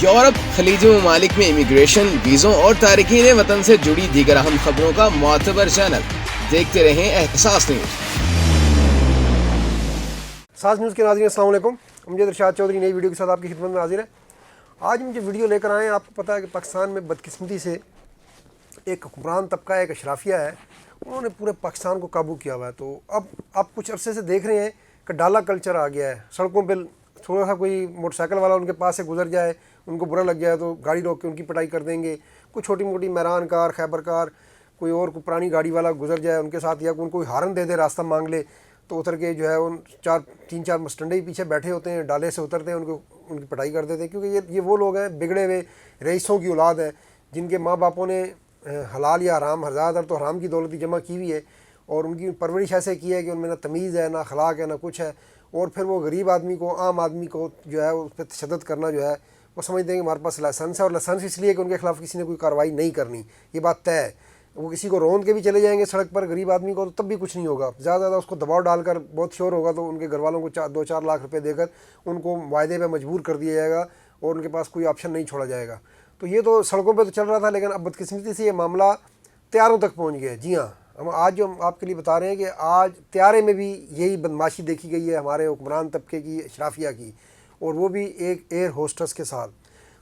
Europe, खलीजी ममालिक में immigration, वीज़ों और तारकीन वतन से जुड़ी दीगर अहम खबरों का मुअतबर चैनल। देखते रहें एहसास न्यूज़। एहसास न्यूज़ के नाज़रीन अस्सलाम वालेकुम। मुझे इरशाद चौधरी नई वीडियो के साथ आपकी खिदमत में हाजिर है। आज मुझे वीडियो लेकर आए हैं। आपको पता है कि पाकिस्तान में बदकिस्मती से एक हुक्मरान तबका एक अशराफिया है, उन्होंने पूरे पाकिस्तान को काबू किया हुआ है। तो अब आप कुछ अरसे से देख रहे हैं कि डाला कल्चर आ गया है। सड़कों पर थोड़ा सा कोई मोटरसाइकिल वाला उनके पास से गुजर जाए, उनको बुरा लग जाए तो गाड़ी रोक के उनकी पिटाई कर देंगे। कोई छोटी मोटी मैरान कार, खैबर कार, कोई और कोई पुरानी गाड़ी वाला गुजर जाए उनके साथ, या उनको हारन दे दे, रास्ता मांग ले, तो उतर के जो है उन तीन चार मस्टंडे ही पीछे बैठे होते हैं, डाले से उतरते हैं, उनकी पिटाई कर देते हैं। क्योंकि ये वो लोग हैं, बिगड़े हुए रईसों की औलाद है, जिनके माँ बापों ने हलाल या हराम, ज़्यादातर तो हराम की दौलत ही जमा की हुई है, और उनकी परवरिश ऐसे की है कि उनमें ना तमीज़ है, ना अखलाक है, ना कुछ है। और फिर वो गरीब आदमी को, आम आदमी को जो है उस पर तशद्दुद करना जो है, वो समझते हैं कि हमारे पास लाइसेंस है, और लाइसेंस इसलिए कि उनके खिलाफ़ किसी ने कोई कार्रवाई नहीं करनी, ये बात तय है। वो किसी को रोन के भी चले जाएंगे सड़क पर गरीब आदमी को, तो तब भी कुछ नहीं होगा। ज़्यादा उसको दबाव डालकर बहुत श्योर होगा तो उनके घर वालों को 2-4 लाख रुपए देकर उनको वायदे पे मजबूर कर दिया जाएगा, और उनके पास कोई ऑप्शन नहीं छोड़ा जाएगा। तो ये तो सड़कों पे तो चल रहा था, लेकिन अब बदकिस्मती से ये मामला त्यारों तक पहुँच गया। जी हाँ, हम आज जो आपके लिए बता रहे हैं कि आज त्यारे में भी यही बदमाशी देखी गई है हमारे हुक्मरान तबके की, अशराफिया की, और वो भी एक एयर होस्टेस के साथ।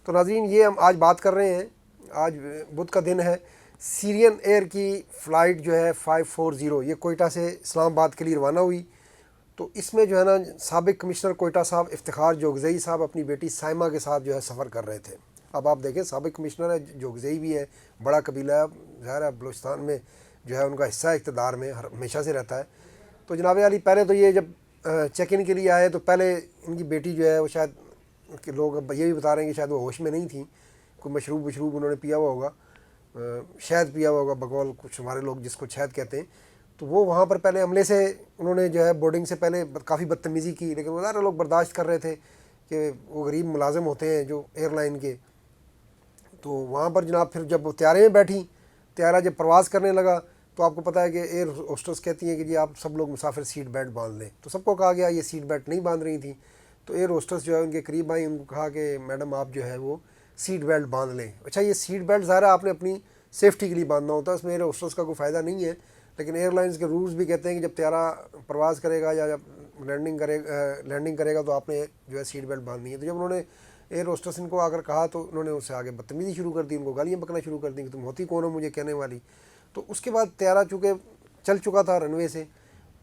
तो नाज़रीन, ये हम आज बात कर रहे हैं। आज बुध का दिन है। सीरियन एयर की फ़्लाइट जो है 540 ये कोयटा से इस्लामाबाद के लिए रवाना हुई। तो इसमें जो है ना, साबिक़ कमिश्नर कोयटा साहब इफ्तिखार जोगज़ई साहब अपनी बेटी साइमा के साथ जो है सफ़र कर रहे थे। अब आप देखें, साबिक़ कमिश्नर है, जोगज़ई भी है, बड़ा कबीला है, ज़ाहिर है बलूचिस्तान में जो है उनका हिस्सा इक़्तिदार में हमेशा से रहता है। तो जनाब अली, पहले तो ये जब चेक इन के लिए आए तो पहले इनकी बेटी जो है वो शायद, कि लोग ये भी बता रहे हैं कि शायद वो होश में नहीं थी, कोई मशरूब उन्होंने पिया हुआ होगा, शहद पिया हुआ होगा, बकौल कुछ हमारे लोग जिसको शहद कहते हैं। तो वो वहाँ पर पहले हमले से उन्होंने जो है बोर्डिंग से पहले काफ़ी बदतमीज़ी की, लेकिन वो ज़्यादा लोग बर्दाश्त कर रहे थे कि वो गरीब मुलाजिम होते हैं जो एयरलाइन के। तो वहाँ पर जनाब फिर जब वो त्यारे में बैठी, त्यारा जब प्रवास करने लगा, तो आपको पता है कि एयर होस्टेस कहती हैं कि जी आप सब लोग मुसाफिर सीट बेल्ट बांध लें। तो सबको कहा गया, ये सीट बेल्ट नहीं बांध रही थी। तो एयर होस्टेस जो है उनके करीब आई, उनको कहा कि मैडम आप जो है वो सीट बेल्ट बांध लें। अच्छा, ये सीट बेल्ट ज़ाहिर आपने अपनी सेफ्टी के लिए बांधना होता है, इसमें एयर होस्टेस का कोई फ़ायदा नहीं है। लेकिन एयरलाइंस के रूल्स भी कहते हैं कि जब त्यारा प्रवास करेगा या जब लैंडिंग करेगा तो आपने जो है सीट बेल्ट बांधनी है। तो जब उन्होंने एयर होस्टेस इनको आकर कहा तो उन्होंने उससे आगे बदतमीज़ी शुरू कर दी, उनको गालियाँ बकना शुरू कर दी कि तुम होती कौन हो मुझे कहने वाली। तो उसके बाद त्यारा चूँकि चल चुका था रनवे से,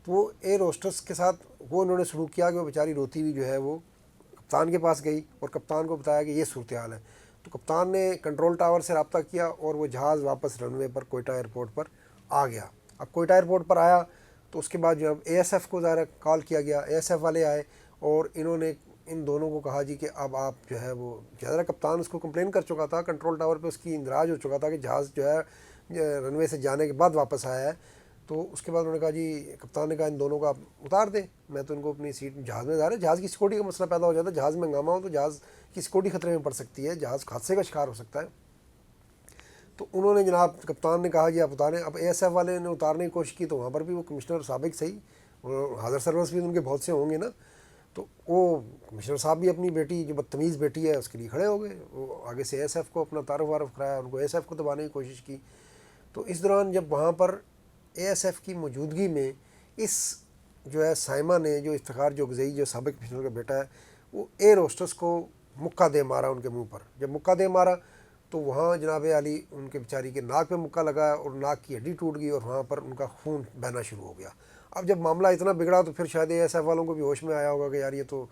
तो वो एयर होस्टेस के साथ वो उन्होंने सलूक किया कि वो बेचारी रोती हुई जो है वो कप्तान के पास गई और कप्तान को बताया कि ये सूरत हाल है। तो कप्तान ने कंट्रोल टावर से रब्ता किया और वो जहाज़ वापस रनवे पर कोयटा एयरपोर्ट पर आ गया। अब कोयटा एयरपोर्ट पर आया तो उसके बाद जो ASF को ज़रा कॉल किया गया, ASF वाले आए और इन्होंने इन दोनों को कहा जी कि अब आप जो है वो, ज़्यादा कप्तान उसको कंप्लेन कर चुका था, कंट्रोल टावर पे उसकी इंदराज हो चुका था कि जहाज़ जो है रनवे से जाने के बाद वापस आया है। तो उसके बाद उन्होंने कहा जी, कप्तान ने कहा इन दोनों को आप उतार दें, मैं तो इनको अपनी सीट, जहाज़ में जा रहे, जहाज़ की सिक्योरिटी का मसला पैदा हो जाता है, जहाज़ में हंगामा हो तो जहाज़ की सिक्योरिटी खतरे में पड़ सकती है, जहाज़ हादसे का शिकार हो सकता है। तो उन्होंने जनाब कप्तान ने कहा जी आप उतारें। अब ASF वाले ने उतारने की कोशिश की तो वहाँ पर भी वो कमिश्नर साबिक सही, और हाज़र सर्विस भी उनके बहुत से होंगे ना, तो वो कमिश्नर साहब भी अपनी बेटी, जो बदतमीज़ बेटी है, उसके लिए खड़े हो गए। वो आगे से ASF को अपना तारुफ वारुफ कराया, उनको ASF को दबाने की कोशिश की। तो इस दौरान जब वहाँ पर ASF की मौजूदगी में इस जो है साइमा ने, जो इफ्तिखार जोगज़ई जो साबिक कमिश्नर का बेटा है, वो एयर होस्टेस को मुक्का दे मारा उनके मुंह पर। जब मुक्का दे मारा तो वहाँ जनाब अली उनके बेचारी के नाक पे मुक्का लगा और नाक की हड्डी टूट गई और वहाँ पर उनका खून बहना शुरू हो गया। अब जब मामला इतना बिगड़ा तो फिर शायद ASF वालों को भी होश में आया होगा कि यार ये तो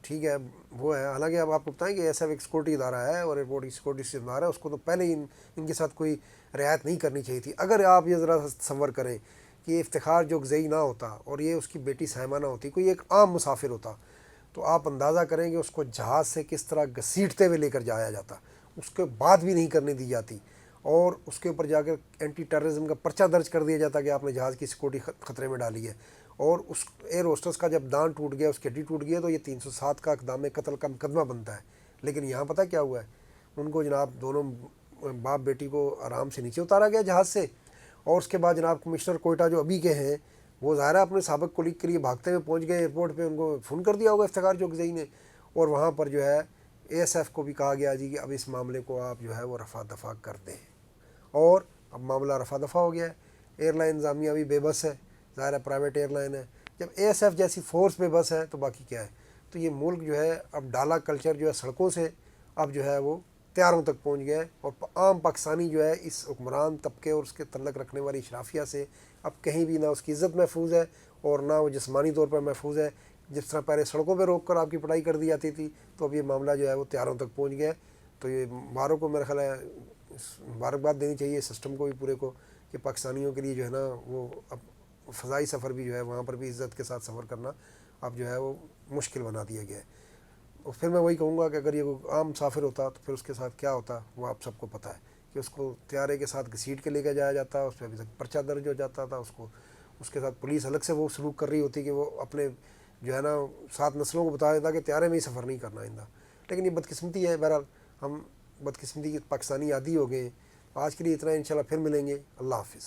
ठीक है वो है। हालांकि अब आपको बताएं कि ASF एक सिक्योरिटी इदारा है और एयरपोर्ट की सिक्योरिटी से इदारा है, उसको तो पहले ही इनके साथ कोई रियायत नहीं करनी चाहिए थी। अगर आप ये ज़रा तसव्वुर करें कि ये इफ्तिखार जोगज़ई ना होता और ये उसकी बेटी साइमा ना होती, कोई एक आम मुसाफिर होता, तो आप अंदाज़ा करें कि उसको जहाज़ से किस तरह घसीटते हुए लेकर जाया जाता, उसके बाद भी नहीं करने दी जाती, और उसके ऊपर जाकर एंटी टेररिज्म का पर्चा दर्ज कर दिया जाता कि आपने जहाज़ की सिक्योरिटी ख़तरे में डाली है। और उस एयर होस्टेस का जब दांत टूट गया, उसकी हड्डी टूट गई, तो ये 307 का इक़दाम कत्ल का मुकदमा बनता है। लेकिन यहाँ पता क्या हुआ है, उनको जनाब दोनों बाप बेटी को आराम से नीचे उतारा गया जहाज़ से, और उसके बाद जनाब कमिश्नर कोयटा जो अभी के हैं वो ज़ाहिर अपने साबिक कोलीग के लिए भागते हुए पहुँच गए एयरपोर्ट पर, उनको फ़ोन कर दिया होगा इफ्तिखार जोगज़ई ने, और वहाँ पर जो है ASF کو بھی کہا گیا جی کہ اب اس معاملے کو آپ جو ہے وہ رفع دفع کر دیں، اور اب معاملہ رفع دفع ہو گیا ہے۔ ایئر لائن انتظامیہ بھی بے بس ہے، ظاہر ہے پرائیویٹ ایئر لائن ہے، جب ASF جیسی فورس بے بس ہے تو باقی کیا ہے؟ تو یہ ملک جو ہے اب ڈالا کلچر جو ہے سڑکوں سے اب جو ہے وہ تیاروں تک پہنچ گیا ہے، اور عام پاکستانی جو ہے اس حکمران طبقے اور اس کے تعلق رکھنے والی اشرافیہ سے اب کہیں بھی نہ اس کی عزت محفوظ ہے اور نہ وہ جسمانی طور پر محفوظ ہے۔ جس طرح پہلے سڑکوں پہ روک کر آپ کی پٹائی کر دی جاتی تھی، تو اب یہ معاملہ جو ہے وہ تیاروں تک پہنچ گیا ہے۔ تو یہ ماروں کو میرا خیال ہے مبارکباد دینی چاہیے سسٹم کو بھی پورے کو، کہ پاکستانیوں کے لیے جو ہے نا وہ اب فضائی سفر بھی جو ہے وہاں پر بھی عزت کے ساتھ سفر کرنا اب جو ہے وہ مشکل بنا دیا گیا ہے۔ اور پھر میں وہی کہوں گا کہ اگر یہ کوئی عام مسافر ہوتا تو پھر اس کے ساتھ کیا ہوتا وہ آپ سب کو پتہ ہے، کہ اس کو طیارے کے ساتھ گھسیٹ کے لے کے جایا جاتا، اس پہ ابھی تک پرچہ درج ہو جاتا تھا، اس کے ساتھ پولیس الگ سے وہ سلوک کر رہی ہوتی کہ وہ اپنے جو ہے نا 7 نسلوں کو بتا دیتا کہ طیارے میں ہی سفر نہیں کرنا آئندہ۔ لیکن یہ بدقسمتی ہے، بہرحال ہم بدقسمتی کی پاکستانی عادی ہو گئے ہیں۔ آج کے لیے اتنا، انشاءاللہ پھر ملیں گے، اللہ حافظ۔